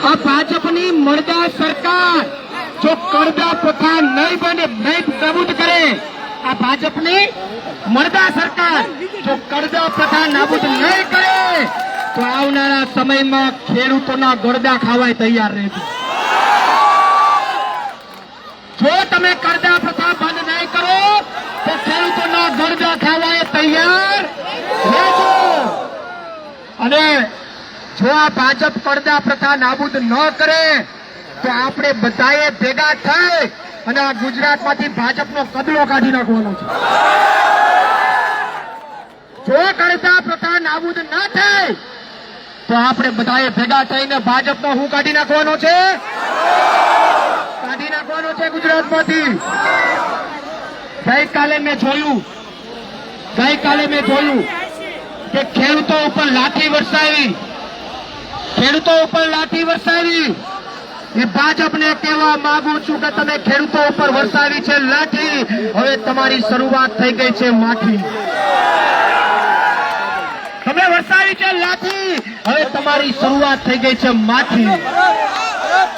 આ ભાજપની મળદા સરકાર જો કરદા પ્રથા નહીં નાબૂદ કરે, આ ભાજપની મળદા સરકાર જો કરદા પ્રથા નાબૂદ નહીં કરે તો આવનારા સમયમાં ખેડૂતોના ગળદા ખાવાય તૈયાર રહેજો. જો તમે કરદા પ્રથા બંધ નહીં કરો તો ખેડૂતોના ગળદા ખાવાય તૈયાર રહેજો. અને જો આ ભાજપ કરદા પ્રથા નાબૂદ ન કરે તો આપણે બધાએ ભેગા થઈ અને આ ગુજરાતમાંથી ભાજપનો કદલો કાઢી નાખવાનો છે. જો કરદા પ્રથા નાબૂદ ન થાય તો આપણે બધાએ ભેગા થઈને ભાજપનો હું કાઢી નાખવાનો છે, કાઢી નાખવાનો છે ગુજરાતમાંથી. ગઈકાલે મેં જોયું કે ખેડૂતો ઉપર લાઠી વરસાવી. એ ભાજપને કહેવા માંગુ છું કે તમે ખેડૂતો ઉપર વરસાવી છે લાઠી, હવે તમારી શરૂઆત થઈ ગઈ છે માઠી. તમે વરસાવી છે લાઠી, હવે તમારી શરૂઆત થઈ ગઈ છે માઠી.